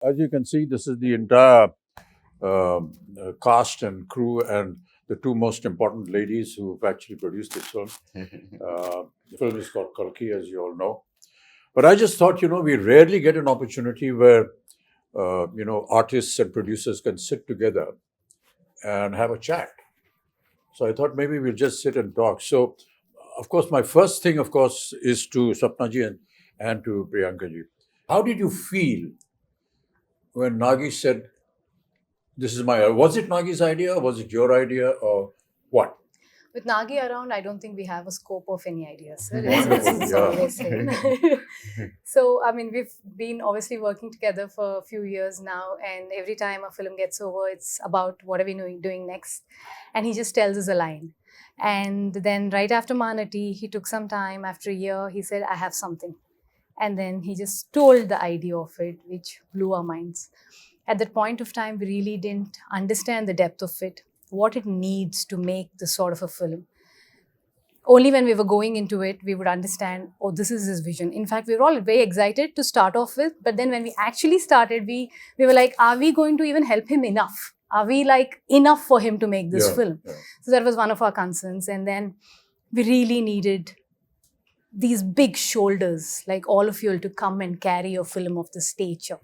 As you can see, this is the entire cast and crew and the two most important ladies who've actually produced this film. The film is called Kalki, as you all know. But I just thought, we rarely get an opportunity where, artists and producers can sit together and have a chat. So I thought maybe we'll just sit and talk. So, of course, my first thing, of course, is to Sapnaji and to Priyankaji. How did you feel when Nagi said, this is was it Nagi's idea? Was it your idea or what? With Nagi around, I don't think we have a scope of any ideas, sir. Wonderful, It's yeah. always him. So, I mean, we've been obviously working together for a few years now, and every time a film gets over, it's about what are we doing next. And he just tells us a line. And then right after Manati, he took some time. After a year, he said, I have something. And then he just told the idea of it, which blew our minds. At that point of time, we really didn't understand the depth of it, what it needs to make this sort of a film. Only when we were going into it, we would understand, oh, this is his vision. In fact, we were all very excited to start off with. But then when we actually started, we were like, are we going to even help him enough? Are we like enough for him to make this film? Yeah. So that was one of our concerns. And then we really needed these big shoulders, like all of you all, to come and carry a film of this stature.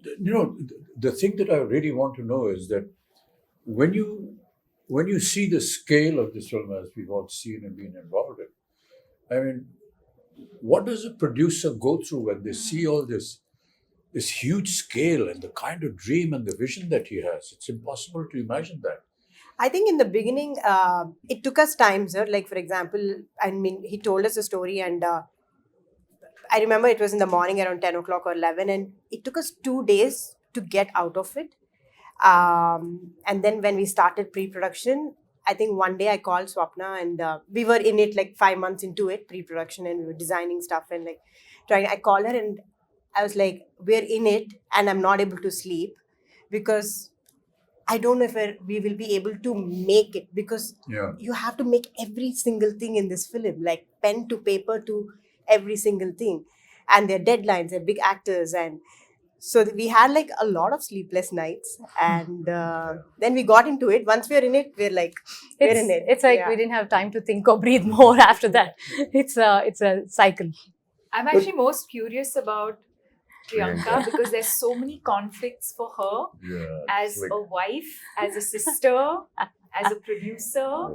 The thing that I really want to know is that when you see the scale of this film, as we've all seen and been involved in, I mean, what does a producer go through when they see all this huge scale and the kind of dream and the vision that he has? It's impossible to imagine that. I think in the beginning, it took us time, sir. Like, for example, I mean, he told us a story and I remember it was in the morning around 10 o'clock or 11 and it took us 2 days to get out of it. And then when we started pre-production, I think one day I called Swapna and we were in it like 5 months into it, pre-production, and we were designing stuff and like trying. I called her and I was like, we're in it and I'm not able to sleep because I don't know if we will be able to make it, because you have to make every single thing in this film, like pen to paper to every single thing. And their deadlines, they're big actors. And so we had like a lot of sleepless nights. And then we got into it. Once we're in it, we're like, we're in it. It's like we didn't have time to think or breathe more after that. It's a cycle. I'm actually most curious about Priyanka because there's so many conflicts for her as a wife, as a sister, as a producer,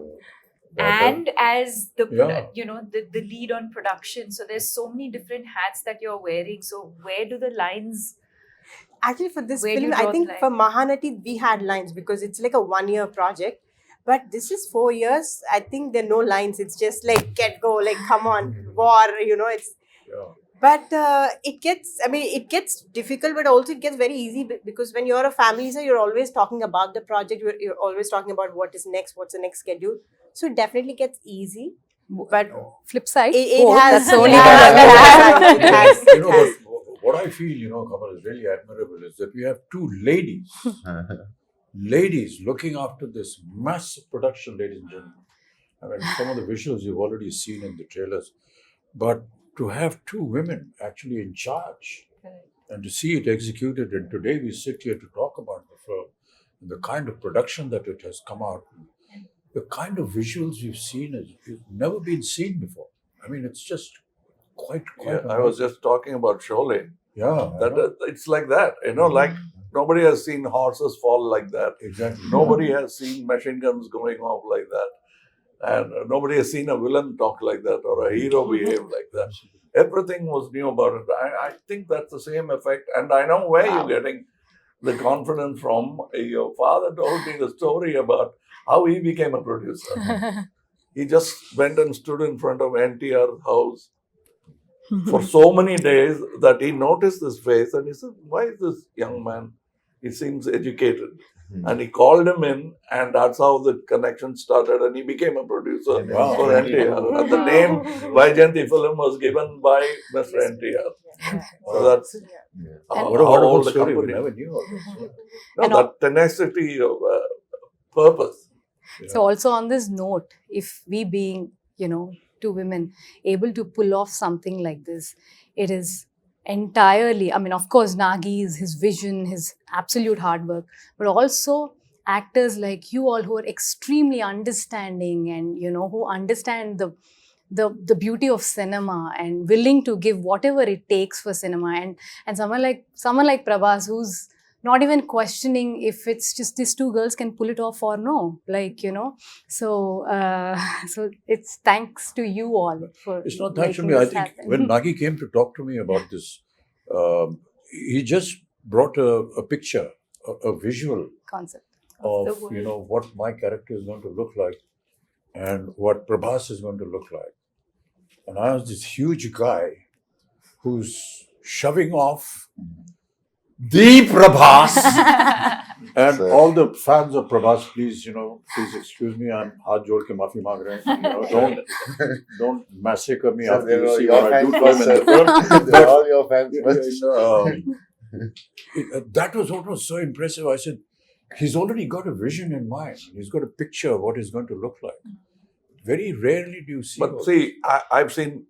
and as the the lead on production. So there's so many different hats that you're wearing. So where do the lines? Actually, for this film, I think for Mahanati we had lines because it's like a 1-year project. But this is 4 years. I think there are no lines. It's just like get go, like come on, war. It's. Yeah. But it gets difficult, but also it gets very easy because when you're a family, so you're always talking about the project. You're always talking about what is next, what's the next schedule. So it definitely gets easy. But flip side, it has. That's only what I feel, Kamal, is really admirable is that we have two ladies looking after this massive production, ladies and gentlemen. I mean, some of the visuals you've already seen in the trailers, but to have two women actually in charge and to see it executed, and today we sit here to talk about the film and the kind of production that it has come out, the kind of visuals we've seen has never been seen before. I mean, it's just quite I was just talking about Sholay. Yeah. It's like that, like nobody has seen horses fall like that. Exactly. Nobody has seen machine guns going off like that. And nobody has seen a villain talk like that or a hero behave like that. Everything was new about it. I think that's the same effect. And I know where you're getting the confidence from. Your father told me the story about how he became a producer. He just went and stood in front of NTR's house for so many days that he noticed this face and he said, why is this young man? He seems educated. And he called him in, and that's how the connection started. And he became a producer for NTR. And the name Vaijayanti film was given by Mr. NTR. So that's what a story. We never knew all this. That tenacity of purpose. So also on this note, if we being, two women able to pull off something like this, it is entirely. I mean, of course, Nagi's, his vision, his absolute hard work, but also actors like you all who are extremely understanding and, who understand the beauty of cinema and willing to give whatever it takes for cinema. And someone like Prabhas, who's not even questioning if it's just these two girls can pull it off or no. So so it's thanks to you all for It's not thanks to making me. I this think happen. when Nagi came to talk to me about this, he just brought a picture, a visual Concept. of the world. what my character is going to look like and what Prabhas is going to look like. And I was this huge guy who's shoving off the Prabhas. And So- all the fans of Prabhas, please excuse me, I'm haath jod ke maafi maang rahe hain. Don't massacre me So after they you were see your what I do fans to him in the first, film. They're all your fans first. That was what was so impressive. I said, he's already got a vision in mind. He's got a picture of what he's going to look like. Very rarely do you see. But see, I've seen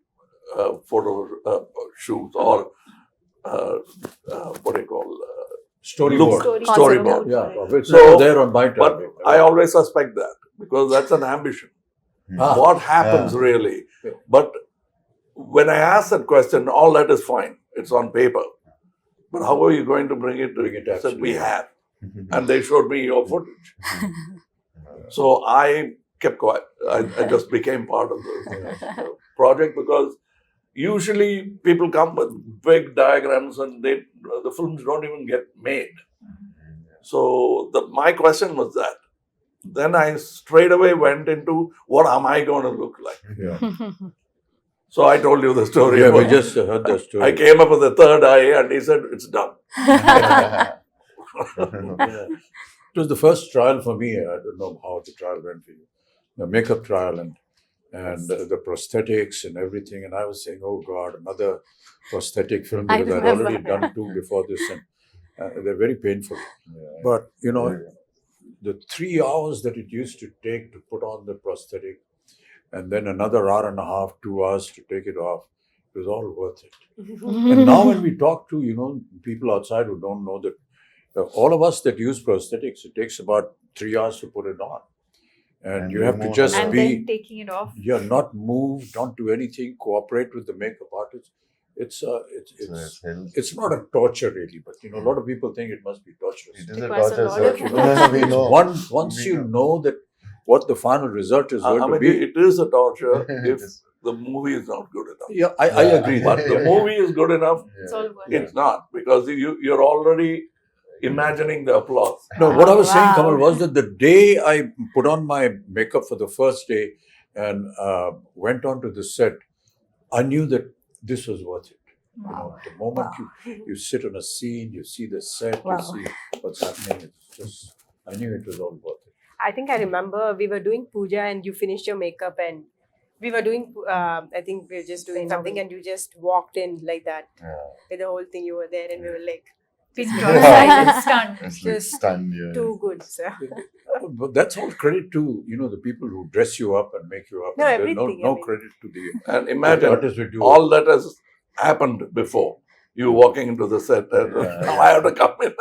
photo shoots or what do you call storyboard. storyboard. Yeah, it's So, never there on my time. But I always suspect that because that's an ambition. Ah, What happens really? Yeah. But when I ask that question, all that is fine. It's on paper. But how are you going to bring it? Bring it I said, we actually. have. And they showed me your footage. So I kept quiet. I just became part of the project because usually people come with big diagrams and the films don't even get made. So my question was that. Then I straight away went into what am I going to look like? Yeah, So I told you the story. yeah, we about- just heard the story. I came up with the third eye and he said, it's done. Yeah. It was the first trial for me. I don't know how the trial went for you. The makeup trial and the prosthetics and everything. And I was saying, oh God, another prosthetic film I because I'd remember. already done two before this, and they're very painful. But the 3 hours that it used to take to put on the prosthetic, and then another hour and a half, 2 hours to take it off, it was all worth it. And now when we talk to people outside who don't know that, all of us that use prosthetics, it takes about 3 hours to put it on, and you have to more just And be then taking it off. not move, don't do anything, cooperate with the makeup artist. It's not a torture really, but a lot of people think it must be torturous. It is It a was a torture, lot sir. of- We know. Once We you know. know that what the final result is going I to mean, be. it is a torture It if is. the movie is not good enough. Yeah, I agree. But the movie is good enough, It's all worth it's not because you're already imagining the applause. No, what I was saying, Wow. Kamal, was that the day I put on my makeup for the first day and went onto the set, I knew that this was worth it. The moment you sit on a scene, you see the set, Wow. you see what's happening. It's just, I knew it was all worth it. I think I remember we were doing puja and you finished your makeup and we were doing, I think we were just doing something and you just walked in like that. With the whole thing, you were there and we were like, Pin drop, silent, stunned. It's like Just stunned, yeah. too good, sir. But that's all credit to the people who dress you up and make you up. No, And there's everything, no I mean. credit to the And imagine artists who do all that has happened before. You walking into the set and now I have to come in.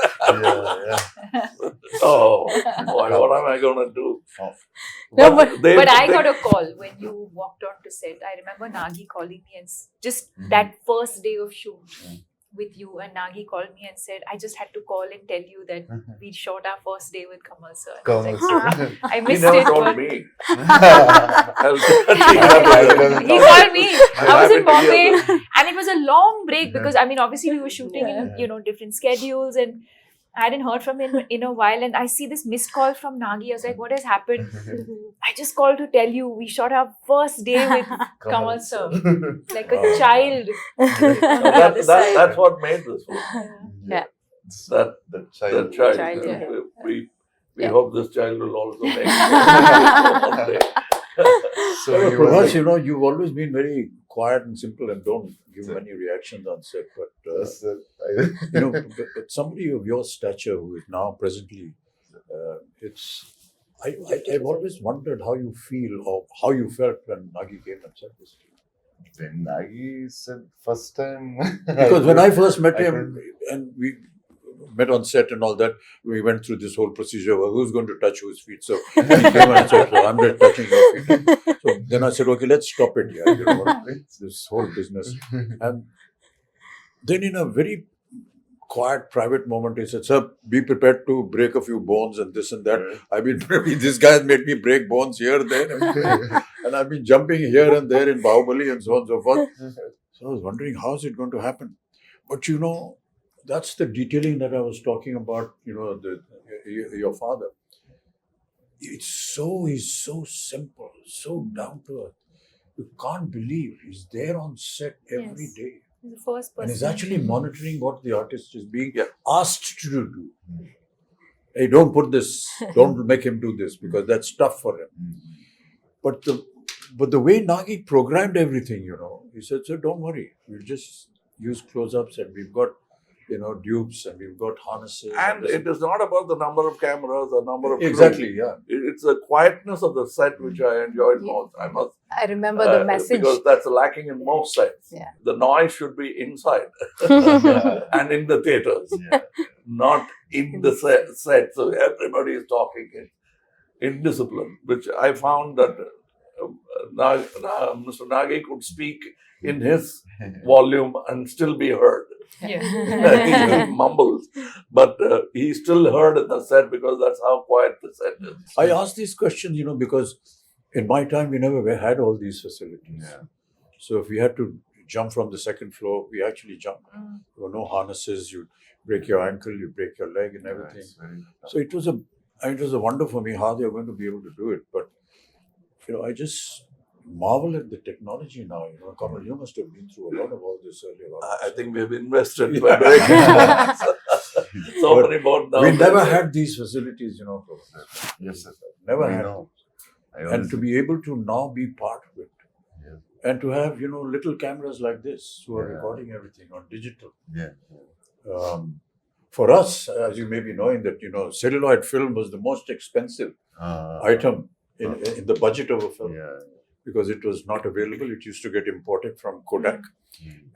Oh, boy, what am I going to do? No, but But I got a call when you walked on to set. I remember Nagi calling me and just that first day of shoot with you, and Nagi called me and said, I just had to call and tell you that we shot our first day with Kamal sir. And I was like, I He missed never it. told but me. He called me. I was in happy to Bombay hear and it was a long break because I mean obviously we were shooting in different schedules and I hadn't heard from him in a while and I see this missed call from Nagi. I was like, what has happened? I just called to tell you we shot our first day with Kamal sir. Like a child. That's what made this film. Yeah. That child. child. Child, yeah. We hope this child will also make it one day. So Well, you were Prabhas, like, you've always been very quiet and simple and don't give many reactions on set. But yes, sir. but somebody of your stature who is now presently, I've always wondered how you feel or how you felt when Nagi came and said this to you. When Nagi said first time. Because when I first met I him, and we met on set and all that, we went through this whole procedure of who's going to touch whose feet. So he came and said, so I'm just touching your feet. So then I said, okay, let's stop it here. You know, this whole business. And then in a very quiet, private moment, he said, sir, be prepared to break a few bones and this and that. I mean, this guy has made me break bones here, there, and I've been jumping here and there in Bahubali and so on and so forth. So I was wondering, how is it going to happen? But you know, that's the detailing that I was talking about, you know, your father. He's so simple, so down to earth. You can't believe he's there on set every Yes. day. He's the first person. And he's actually monitoring what the artist is being asked to do. Hey, don't put this, don't make him do this because that's tough for him. But the way Nagi programmed everything, you know, he said, sir, don't worry. We'll just use close-ups and we've got, you know, dupes and we've got harnesses. And this it is not about the number of cameras or number of exactly, crew. yeah. It's the quietness of the set which I enjoyed most. I must I remember the message. because that's lacking in most sets. Yeah. The noise should be inside and in the theaters, not in the set. So everybody is talking in discipline, which I found that Mr. Nagi could speak in his volume and still be heard. Yeah. He mumbles, but he's still heard in the set because that's how quiet the set is. I asked these questions, you know, because in my time, we never had all these facilities. Yeah. So if we had to jump from the second floor, we actually jumped. There were no harnesses. You break your ankle, you break your leg and everything. So it was a wonder for me how they are going to be able to do it. But, you know, I just marvel at the technology now. You know, Kamal, you must have been through a lot of all this earlier on. I think we've invested Yeah. by breaking so But many bones down. We never had these facilities, you know. Yes, sir. Never I had. know. And to be able to now be part of it. Yeah. And to have, you know, little cameras like this who are Yeah. recording everything on digital. Yeah. For us, as you may be knowing that, you know, celluloid film was the most expensive item in the budget of a film. Yeah. Because it was not available. It used to get imported from Kodak.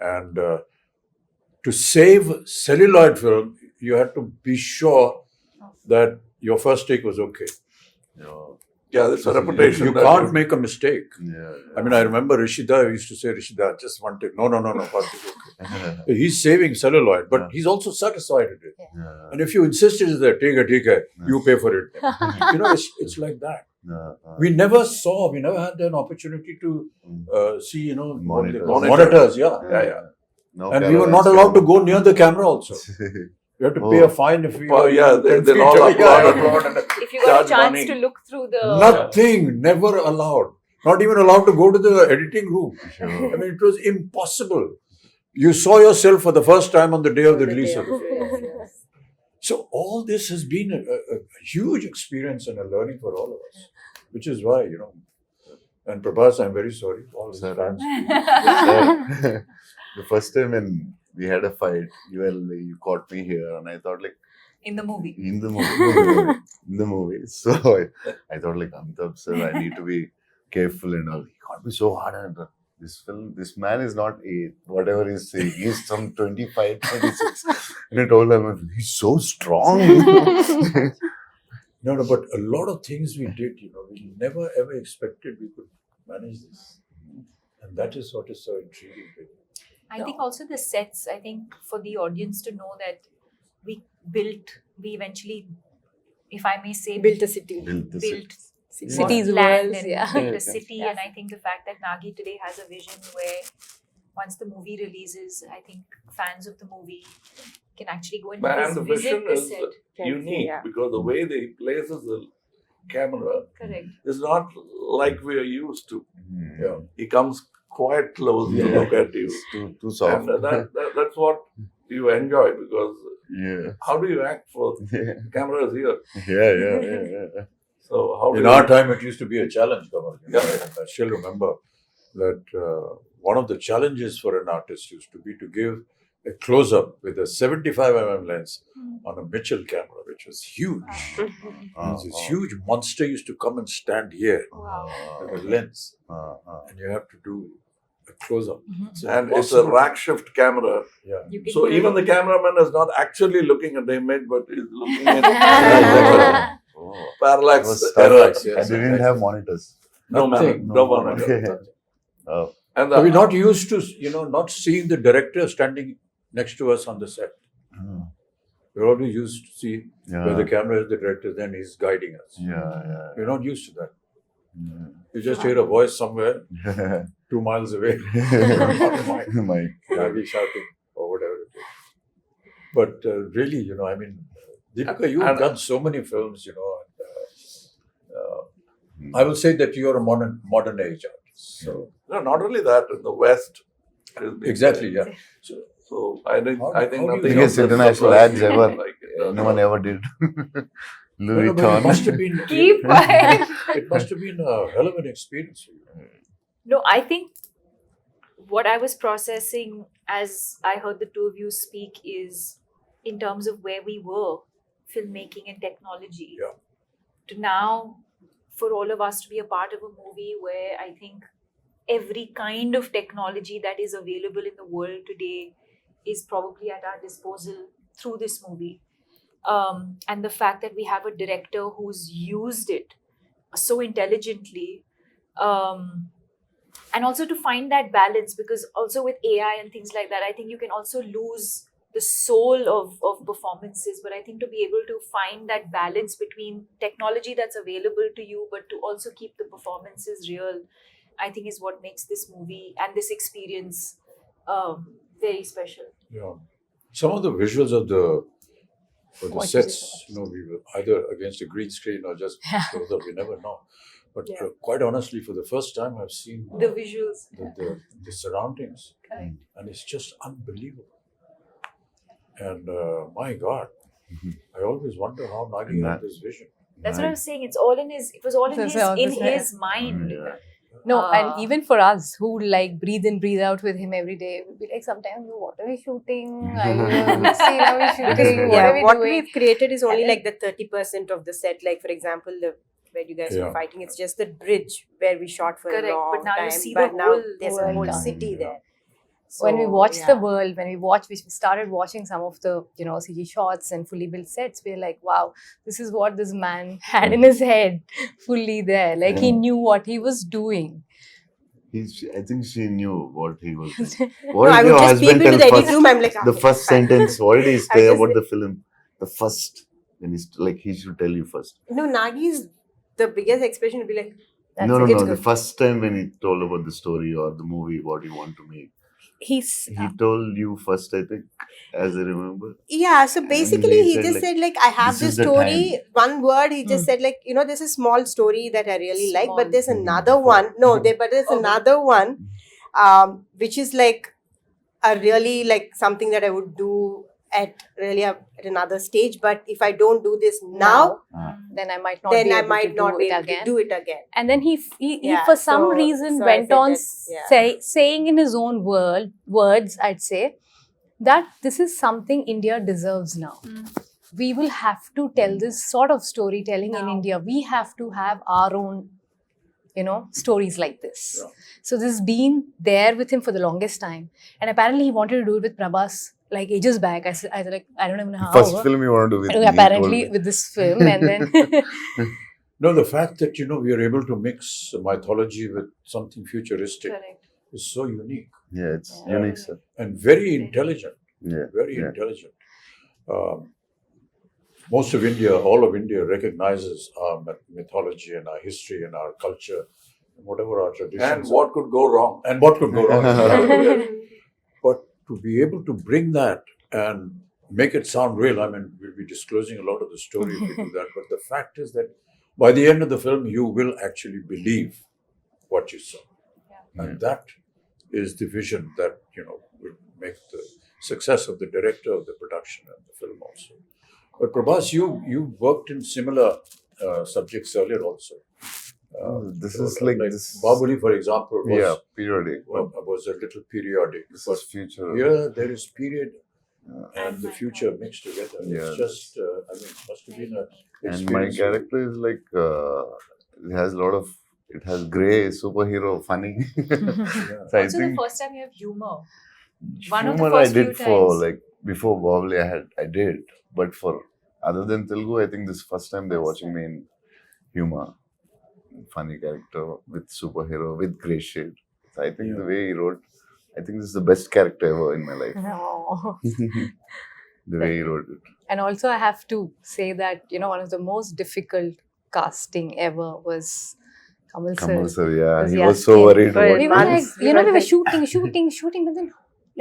And to save celluloid film, you had to be sure that your first take was okay. Yeah, that's a reputation. You that can't make a mistake. Yeah. I mean, I remember Rishida used to say, Rishida, just one take. No, first take, okay. He's saving celluloid, but he's also satisfied with it. Yeah. And if you insisted that, take it, you pay for it. You know, it's like that. We never had an opportunity to see, you know, monitors, yeah. No And we were not allowed to go near the camera also. You have to pay a fine if we Oh, yeah, they'll all applaud and If you got a charge chance money. to look through the Nothing, never allowed. Not even allowed to go to the editing room. I mean, it was impossible. You saw yourself for the first time on the day of the release of the film. So all this has been a huge experience and a learning for all of us, which is why, you know, and Prabhas, I'm very sorry, all his fans. The first time when we had a fight, you caught me here, and I thought like in the movie. in the movie. So I thought like Amitabh sir, I need to be careful and all. He got me so hard, and this man is not whatever he's saying. He's some 25, 26. And I told him, he's so strong. No, but a lot of things we did, you know, we never ever expected we could manage this. And that is what is so intriguing. I think also the sets, I think for the audience to know that we eventually, if I may say, Built a city. Built Cities, land worlds, and yeah. built a city. And I think the fact that Nagi today has a vision where once the movie releases, I think fans of the movie can actually go and And the visit vision the is set. unique because the way they places the camera Correct. is not like we are used to. Yeah. He comes quite close to look at you. Too soft. And that's what you enjoy because Yeah. how do you act for the camera is here? Yeah. So how do In you our time, it used to be a challenge, Kamal. You know, Yeah. I still remember that one of the challenges for an artist used to be to give a close-up with a 75mm lens on a Mitchell camera, which was huge. This huge monster used to come and stand here Wow. with a lens. Uh, And you have to do a close-up. And it's a rack shift camera. Yeah. You can So hear even it. the cameraman is not actually looking at the image, but is looking at Oh, parallax it was error. Parallax, yes. and they didn't have monitors. No Nothing, man, no no monitor. monitor. Nothing. Oh, And So we're not used to, not seeing the director standing next to us on the set. oh. We're always used to see where the Yeah, camera is the director, then he's guiding us. yeah, We're not used to that. yeah. You just hear a voice somewhere 2 miles away. My Maybe shouting or whatever it is. But really, I mean, Deepika, you've And- done so many films, and, I will say that you're a modern age artist. So no, not only that, in the West. it has been exactly, there. yeah. So So I think How do you nothing biggest else has international surprised ads me ever. like it does. No one ever did. Louis no, but it must have Vuitton. been Keep quiet. it must have been a hell of an experience for you. No, I think what I was processing as I heard the two of you speak is in terms of where we were, filmmaking and technology, Yeah. to now for all of us to be a part of a movie where I think every kind of technology that is available in the world today is probably at our disposal through this movie. And the fact that we have a director who's used it so intelligently, and also to find that balance, because also with AI and things like that, I think you can also lose the soul of performances. But I think to be able to find that balance between technology that's available to you, but to also keep the performances real, I think is what makes this movie and this experience very special. Yeah. Some of the visuals of the What sets, we were either against a green screen or just close up, we never know. But Yeah. quite honestly, for the first time, I've seen The visuals. the surroundings, Correct. and it's just unbelievable. And my God, I always wonder how Nagi And had that- this vision. That's what I was saying. It was all in That's his all in this way. his mind. Yeah. No, and Ah. even for us who like breathe in, breathe out with him every day, we'll be like, sometimes, what are we shooting? Which scene are we shooting? What are we what doing? we've created is only And like the 30% of the set. Like, for example, where you guys were Yeah. fighting, it's just the bridge where we shot for Correct, a long but now you time. see but the now whole there's a world whole done. city Yeah. there. When we So, watched the yeah. world, we started watching some of the CG shots and fully built sets, we're like, wow, this is what this man had in his head, fully there. Like he knew what he was doing. I think she knew what he was doing. No, What I did would your just peep husband into the tell edit first? room. I'm like, The okay, first fine. sentence. What did he I say just about say- the film? The first, when he's like, he should tell you first. No, Nagi's the biggest expression would be like, That's No, it. The first time when he told about the story or the movie, what you want to make, He's he told you first, I think, as I remember. yeah. So basically, he he said, just like, said like, I have this this is the story. One word, he just Hmm. said like, there's a small story that I really like, Small. but there's Mhm. another one. No, but there's Oh, another one, which is like a really like something that I would do at another stage. But if I don't do this now, then I might not then be I able might to not do be it able again. to do it again. And then he Yeah, for some so- reason so I went said on that, saying in his own words, I'd say, that this is something India deserves now. We will have to tell this sort of storytelling in Now. India. We have to have our own, stories like this. Yeah. So this has been there with him for the longest time. And apparently he wanted to do it with Prabhas like ages back. I said, like, I don't even know how. First film you want to do with me, he Apparently told me. with this film, and then No, the fact that we are able to mix mythology with something futuristic Correct. is so unique Yeah, it's Yeah. unique, sir. and very intelligent. Yeah. Very Yeah. intelligent. Most of India, all of India recognizes our mythology and our history and our culture, and whatever our traditions. And what could go wrong? and what could go wrong. But to be able to bring that and make it sound real, I mean, we'll be disclosing a lot of the story if we do that. But the fact is that by the end of the film, you will actually believe what you saw. And that is the vision that, will make the success of the director, of the production, and the film also. But Prabhas, you worked in similar subjects earlier also. This is like this. Bahubali, for example, Yeah, periodic. was a little periodic. This But is future. here there is period and the future mixed together. Yeah. It's just, it must have been a And my experience. character is like, it has a lot of it has grey, superhero, funny. So I Also, think the first time you have humor. One of the humor I first few did for times. like before Bobble I did, but for other than Telugu, I think this is first time they're watching me in humor, funny character with superhero with grey shade. So I think the way he wrote, I think this is the best character ever in my life. No. The way he wrote it. And also, I have to say that, one of the most difficult casting ever was Kamal Kamal sir. sir, yeah, Was he was so Yaskin. worried. But We About were like, Once we were like- shooting, but then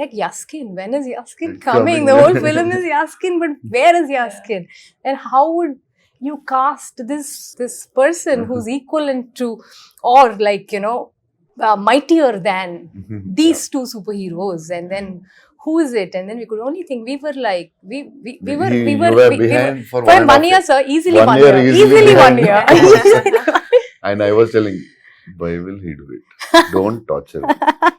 like Yaskin, when is Yaskin It's coming? coming, The yeah. whole film is Yaskin, but where is Yaskin? And how would you cast this person who's equivalent to, or like, mightier than these two superheroes? And then who is it? And then we could only think, we were like, we were You were we behind for for 1.5 year, sir, easily 1 1 year, year, easily easily 1 behind. year. And I was telling, why will he do it? Don't torture him.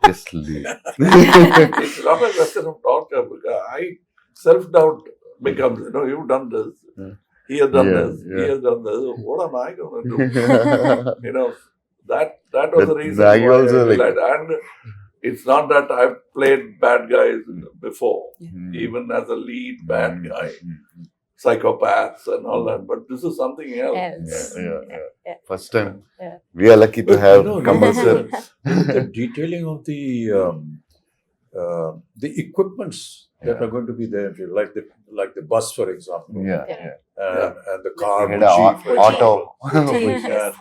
Just leave. It's not a question of torture because self-doubt becomes, you've done this, Yeah. he has done Yeah, this, he yeah. has done this, what am I going to do? That was the But reason Maggie why also, I like- realized. And it's not that I've played bad guys before, Mm. even as a lead bad guy, psychopaths and all that, but this is something else. Else. Yeah. First time, Yeah. we are lucky to But, have you know, Kamal sir. the detailing of the equipments that Yeah. are going to be there, like the bus, for example, Yeah. and the car, We had Buji, a for auto. example. Yes.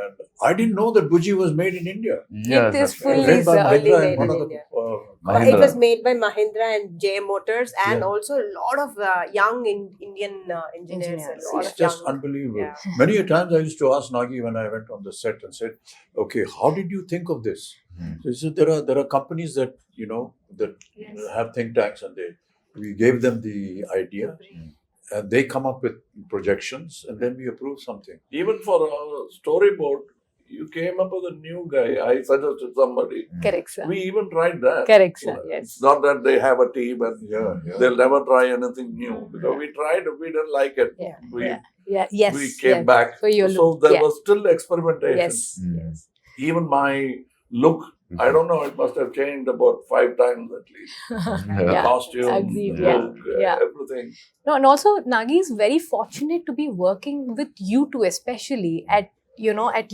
And I didn't know that Buji was made in India. Yeah, It is that's fully Made by sir. Mahindra made and one in of the, India. Mahindra. It was made by Mahindra and J Motors and Yeah. also a lot of young Indian engineers. A Engineers. lot It's of just young, unbelievable. yeah. Many a times I used to ask Nagi when I went on the set and said, "Okay, how did you think of this?" Hmm. So he said, there are companies that that Yes. have think tanks, and we gave them the idea, and they come up with projections, and then we approve something. Even for a storyboard, you came up with a new guy. I suggested somebody. Correct, sir. We even tried that. Correct, sir. Yes. It's not that they have a team and Yeah. they'll never try anything new because we tried, we didn't like it. Yeah. We, Yeah. Yes. we came yes. back. For your So look. there yeah. was still experimentation. Yes. Mm. Yes. Even my look, I don't know, it must have changed about 5 times at least. Yeah. Costume, Agreed, look, yeah. everything. No, and also Nagi is very fortunate to be working with you two, especially at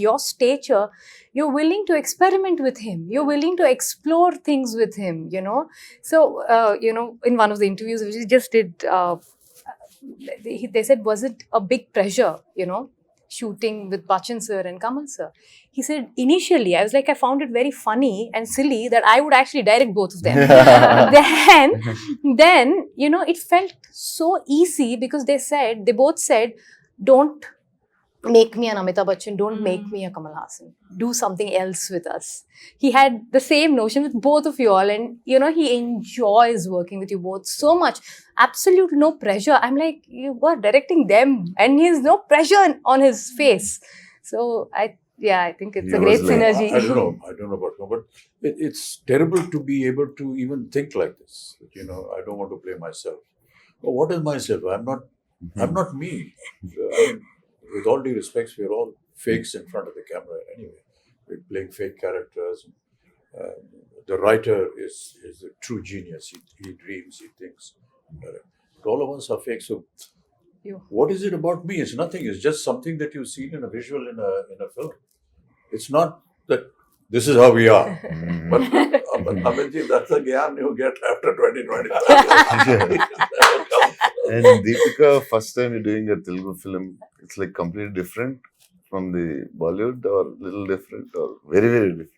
your stature. You're willing to experiment with him. You're willing to explore things with him. So in one of the interviews which he just did, they said, was it a big pressure? Shooting with Bachchan sir and Kamal sir. He said, initially, I was like, I found it very funny and silly that I would actually direct both of them. then, it felt so easy because they both said, don't make me an Amitabh Bachchan, don't make me a Kamal Haasan. Do something else with us. He had the same notion with both of you all, and he enjoys working with you both so much. Absolute no pressure. I'm like, you are directing them, and he has no pressure on his face. So I think it's He a great was like- synergy. I don't know about him, but it's terrible to be able to even think like this. I don't want to play myself. Oh, what is myself? I'm not me. I mean, with all due respects, we're all fakes in front of the camera anyway. We're playing fake characters. The writer is a true genius. He dreams, he thinks. But all of us are fake. So, what is it about me? It's nothing. It's just something that you've seen in a visual in a film. It's not that this is how we are. Mm. But Amitji, that's a gyan you get after 2025. And Deepika, first time you're doing a Telugu film, it's like completely different from the Bollywood, or little different, or very, very different.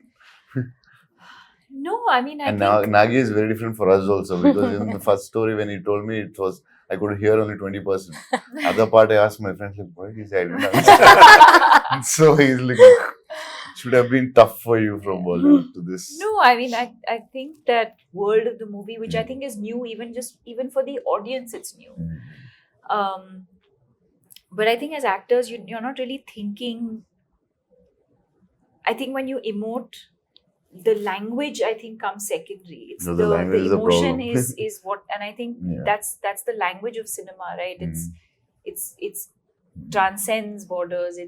No, I mean, I And think Nagi is very different for us also, because in the first story when he told me, I could hear only 20%. Other part I asked my friends, like, why he said I didn't understand. So he's like, it should have been tough for you from Bollywood to this. no, I mean, I think that world of the movie, which I think is new, even for the audience, it's new. Mm. But I think as actors, you're not really thinking. I think when you emote, the language I think comes secondary. It's No, the language is the emotion problem. is what, and I think Yeah. that's the language of cinema, right? It's transcends borders.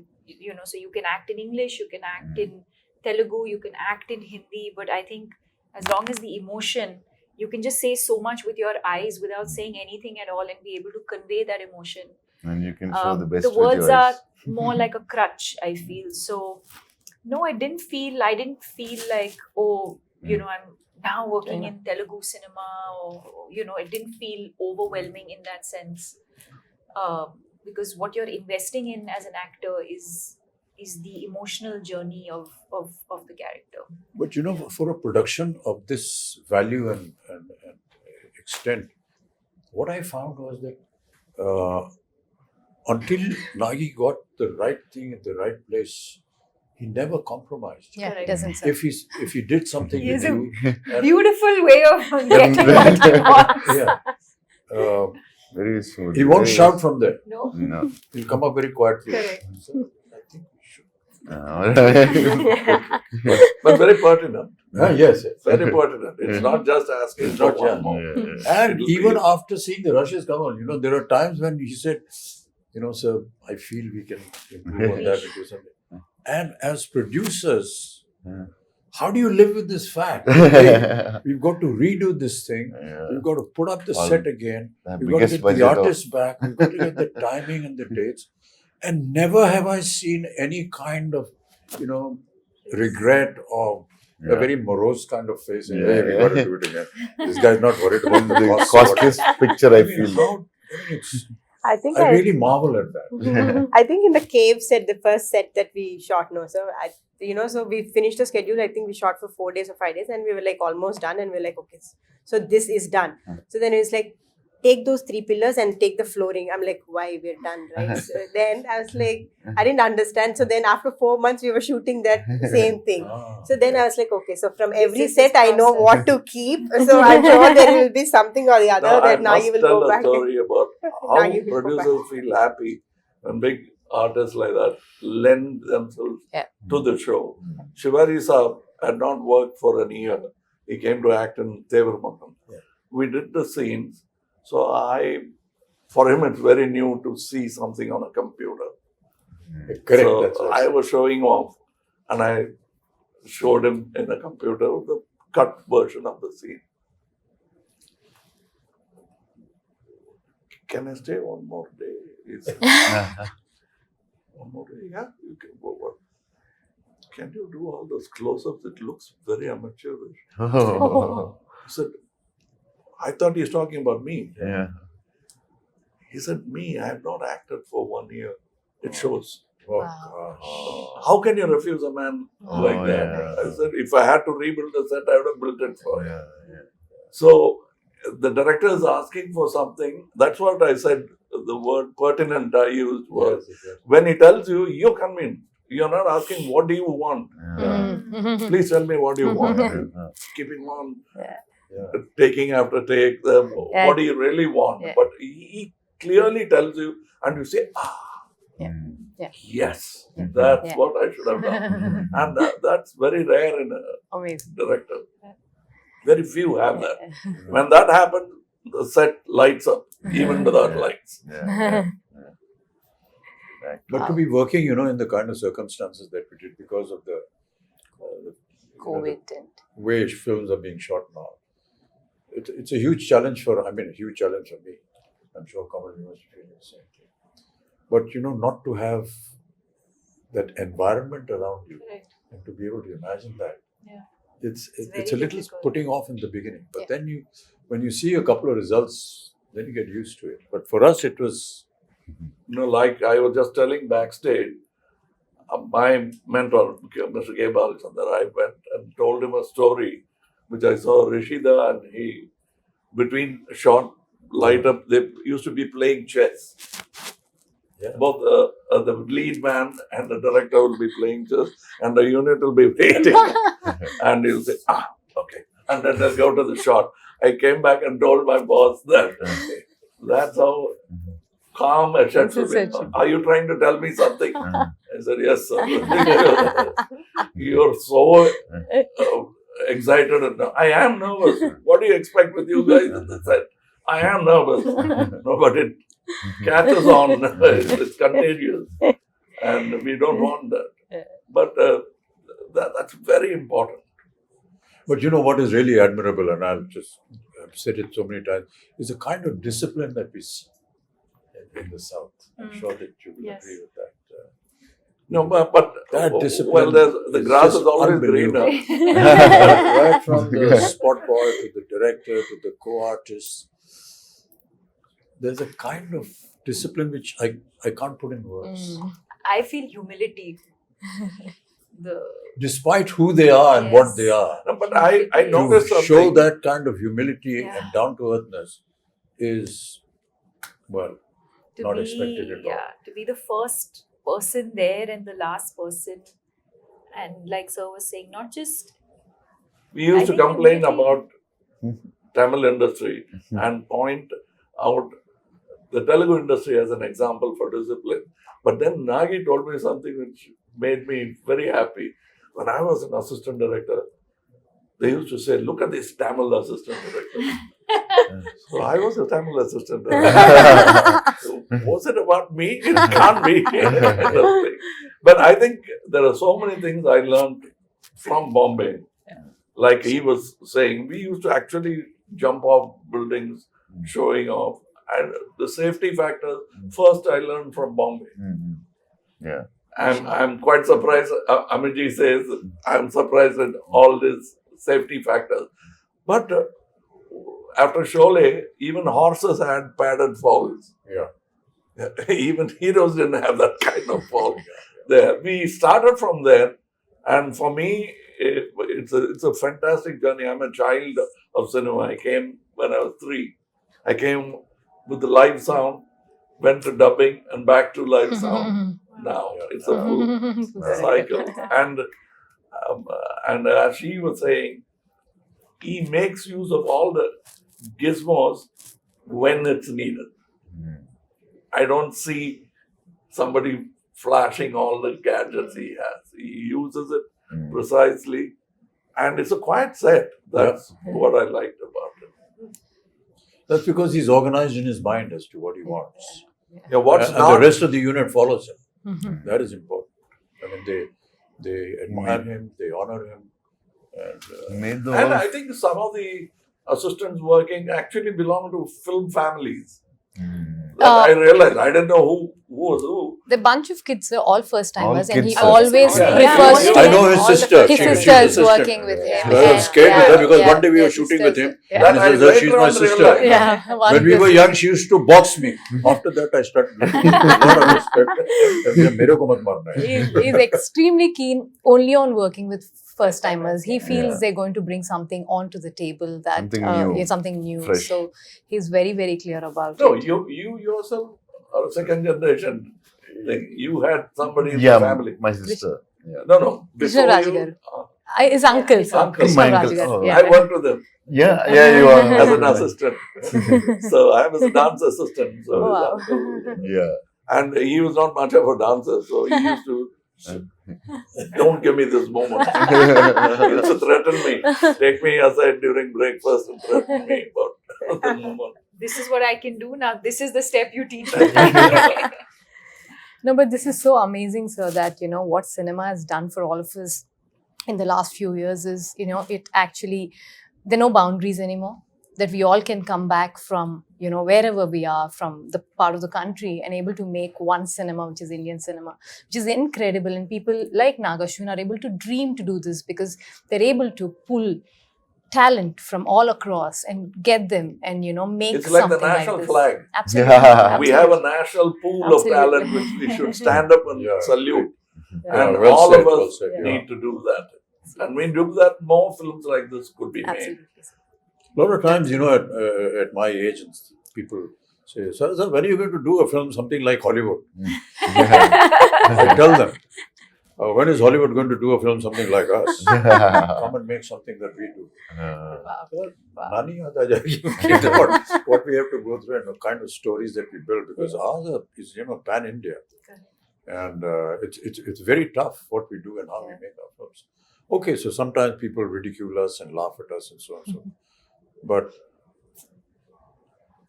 so you can act in English, you can act in Telugu, you can act in Hindi, but I think as long as the emotion, you can just say so much with your eyes without saying anything at all and be able to convey that emotion. And you can show the best The with your words are eyes. more like a crutch, I feel. So no, I didn't feel like, oh, I'm now working in Telugu cinema, or it didn't feel overwhelming in that sense. Because what you're investing in as an actor is the emotional journey of the character. But for a production of this value and extent, what I found was that until Nagi got the right thing at the right place, he never compromised. Yeah, Correct. it doesn't say. If he did something He with has a you, and- Beautiful way of getting what he wants. yeah, Very smooth. he won't very- shout from there. No, No. He'll come up very quietly. correct. So I think we should. But very pertinent. Yes, yes. Very pertinent. It's not just asking It's for not one just- more. And It'll even be- after seeing the rushes come on, there are times when he said, sir, I feel we can improve on that and do something. And as producers, Yeah. how do you live with this fact? Hey, we've got to redo this thing. Yeah. We've got to put up the All set again. The We've got to biggest get budget the of- artists back. We've got to get the timing and the dates. And never have I seen any kind of, regret or a Yeah. very morose kind of face. Hey, Yeah. we got to do it again. This guy's not worried about the The cost. or whatever. costliest picture I mean, feel. I think I really marvel at that. I think in the cave set, the first set that we shot, so we finished the schedule. I think we shot for 4 days or 5 days, and we were like almost done. And we were like, okay, so this is done. So then it's like, take those 3 pillars and take the flooring. I'm like, why? We're done, right? So then I was like, I didn't understand. So then after 4 months, we were shooting that same thing. So then I was like, okay, so from every is set, this I know process. what to keep. So I'm sure there will be something or the other Now, I that now must you will tell go a back. story about how Now you will go producers feel happy when big artists like that lend themselves Yeah. to the show. Shivari Saab had not worked for a year. He came to act in Tevarmakam. Yeah. We did the scenes. So for him, it's very new to see something on a computer. Correct. So that's right. I was showing off, and I showed him in a computer the cut version of the scene. Can I stay one more day? He said, one more day? Yeah, you can go. But can you do all those close-ups? It looks very amateurish. Oh. I said, I thought he's talking about me. Yeah. He said, me, I have not acted for 1 year. It shows. Oh, Wow. gosh. How can you refuse a man like Oh, that? yeah. I said, if I had to rebuild the set, I would have built it for him. Yeah. So the director is asking for something. That's what I said. The word pertinent I used was Yes, yes. when he tells you, you're convinced. You're not asking, what do you want? Yeah. Please tell me what you want. Yeah. Keeping on, Yeah. taking after take, Yeah. what do you really want? Yeah. But he clearly tells you, and you say, Yeah. yes, Mhm. that's Yeah. what I should have done. And that's very rare in a Amazing. director. Very few have that. When that happens, the set lights up, even without lights. Yeah. But to be working, in the kind of circumstances that we did because of the COVID and way films are being shot now, it's a huge challenge a huge challenge for me. I'm sure Kamal must be feeling the same thing. But not to have that environment around you Correct. and to be able to imagine that. Yeah. It's very a little difficult. putting off in the beginning. But Yeah. then when you see a couple of results, then you get used to it. But for us, it was Like I was just telling backstage, my mentor, Mr. K. Balachandar, I went and told him a story which I saw Rishida, and he, between shot, light up, they used to be playing chess. Yeah. Both the lead man and the director will be playing chess, and the unit will be waiting. And he'll say, okay. And then they'll go to the shot. I came back and told my boss that that's how calm, etc. Essential. Are you trying to tell me something? I said, yes, sir. You're so excited. And I am nervous. What do you expect with you guys in the set? I am nervous. No, but it catches on. It's contagious. and we don't want that. Yeah. But that's very important. But you know what is really admirable, and I've said it so many times, is the kind of discipline that we see in the South. I'm sure that you will Yes. agree with that. No, but That discipline well, the is grass just is always unbelievable. greener. Right from the spot boy to the director to the co-artist, there's a kind of discipline which I can't put in words. I feel humility. Despite who they are and what Yes. they are, No, but I noticed to something. show that kind of humility Yeah. and down-to-earthness is, well, To not be, expected at all. yeah, to be the first person there and the last person, and like Sir was saying, not just We used I to think complain humility- about Tamil industry and point out the Telugu industry as an example for discipline. But then Nagi told me something which made me very happy. When I was an assistant director, they used to say, look at this Tamil assistant director. So I was a Tamil assistant director. So was it about me? It can't be. But I think there are so many things I learned from Bombay. Like he was saying, we used to actually jump off buildings, showing off. And the safety factor, first I learned from Bombay. Yeah. I'm quite surprised. Amiji says, I'm surprised at all these safety factors. But after Sholay, even horses had padded falls. Yeah. Even heroes didn't have that kind of fall. There, we started from there, and for me, it's a fantastic journey. I'm a child of cinema. I came when I was 3. I came with the live sound, went to dubbing, and back to live sound. Now it's a full cycle, and as she was saying, he makes use of all the gizmos when it's needed. I don't see somebody flashing all the gadgets he has. He uses it precisely, and it's a quiet set. That's what I liked about it. That's because he's organized in his mind as to what he wants. Yeah, what's And not the rest of the unit follows him. That is important. I mean, they admire him, they honor him. And, Made the And whole I think some of the assistants working actually belong to film families. That I realized. I didn't know who was who. The bunch of kids are all first timers, All and he kids. always Yeah. refers Yeah. to I know his all the sister. His She- she's sister is assistant. working with him. So I was scared with her because one day we were his shooting sisters- with him. Yeah. That And I he says that later she's my on sister. realized. Yeah, one When we of were the- young, she used to box me. After that, I started looking with a lot of respect. मेरे को मत मारना है. He's extremely keen only on working with first timers. He feels they're going to bring something onto the table that Something new. yeah, something new. Fresh. So he's very, very clear about No, it. you yourself are a second generation. Like you had somebody in yeah, the family. my sister. Yeah. No. Krishna Before you, Rajgar. His uncle, sir. Uncle. Krishna My uncle. Rajgar. Oh. Yeah. I worked with him Yeah, you are. as an assistant. So I was a dance assistant. So his Wow. uncle- Yeah. and he was not much of a dancer, so he used to. Don't give me this moment. He used to threaten me. Take me aside during breakfast and threaten me about the moment. this is what I can do now. This is the step you teach me. No, but this is so amazing, sir, that, what cinema has done for all of us in the last few years is, it actually, there are no boundaries anymore. That we all can come back from, wherever we are, from the part of the country, and able to make one cinema, which is Indian cinema, which is incredible. And people like Nagashwin are able to dream to do this because they're able to pull talent from all across and get them and, make It's like something the national like this. flag. Absolutely. Yeah. We have a national pool Absolutely. of talent which we should stand up and Yeah. salute. Yeah. And well all said, of well us said, yeah. need to do that. And when we do that, more films like this could be made. Absolutely. A lot of times, at my age, people say, sir, when are you going to do a film, something like Hollywood? I tell them, when is Hollywood going to do a film, something like us? Come and make something that we do. Nani aata jayegi. What we have to go through and the kind of stories that we build, because ours is, pan-India. And it's very tough what we do and how we make our films. Okay, so sometimes people ridicule us and laugh at us and so on and so on. But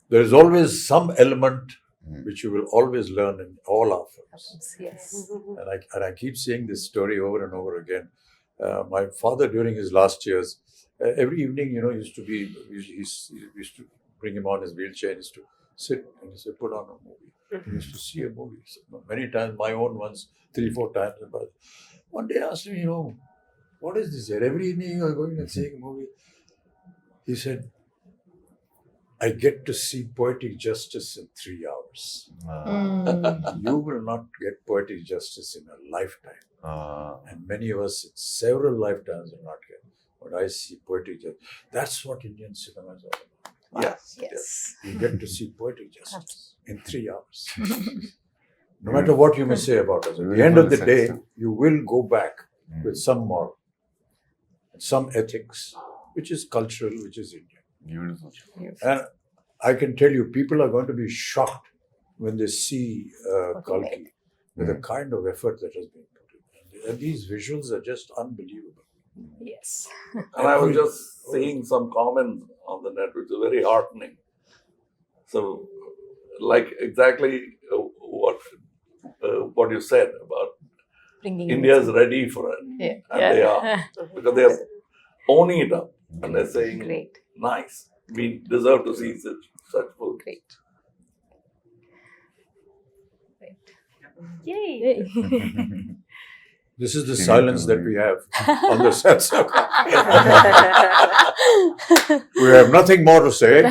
there is always some element which you will always learn in all our films. Yes. And I keep saying this story over and over again. My father, during his last years, every evening, he used to bring him on his wheelchair and used to sit and he said, put on a movie. He used to see a movie. So many times, my own ones, 3-4 times. But one day I asked him, what is this here? Every evening you are going and seeing a movie. He said, I get to see poetic justice in 3 hours. You will not get poetic justice in a lifetime. And many of us, in several lifetimes, will not get. But I see poetic justice. That's what Indian cinema is all about. Yes. You get to see poetic justice in 3 hours. No matter what you may say about us, at the end of the day, you will go back with some moral, some ethics, which is cultural, which is Indian. Beautiful. And I can tell you, people are going to be shocked when they see Kalki with the kind of effort that has been put in. And these visuals are just unbelievable. Yes. And I was just seeing some comments on the net, which is very heartening. So, like exactly what you said about Bringing India's ready for it. Yeah. And they are. Because they are owning it up. And they're saying, Great. nice, we deserve to see such films. Great. Yay! This is the silence that we have on the sets. We have nothing more to say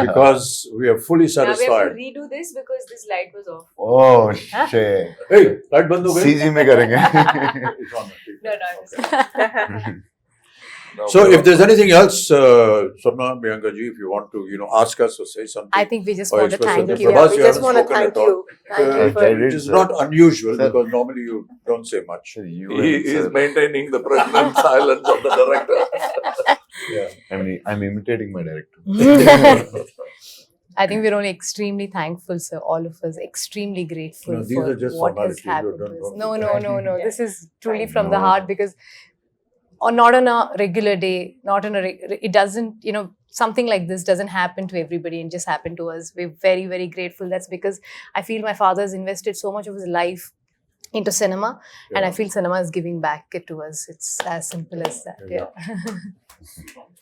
because we are fully Now we have satisfied. to redo this because this light was off. Oh shit. Hey, light band ho gayi? CG में करेंगे. It's on. No, I'm Now, So, if there's anything else, Swapna, Priyanka ji, if you want to, ask us or say something. I think we just or want to express thank something. you. Prabhas, We you just haven't want to spoken thank at all. you. Thank you for It is not unusual Sir. because normally you don't say much. he is maintaining the pregnant silence of the director. Yeah. I'm imitating my director. I think we're only extremely thankful, sir. All of us extremely grateful No, these for are just what has formalities. You happened don't to us. want No, to no, no, no. This is truly from the No. heart because, or not on a regular day, not on a. It doesn't, something like this doesn't happen to everybody and just happen to us. We're very, very grateful. That's because I feel my father has invested so much of his life into cinema, and I feel cinema is giving back it to us. It's as simple as that. Yeah. Yeah.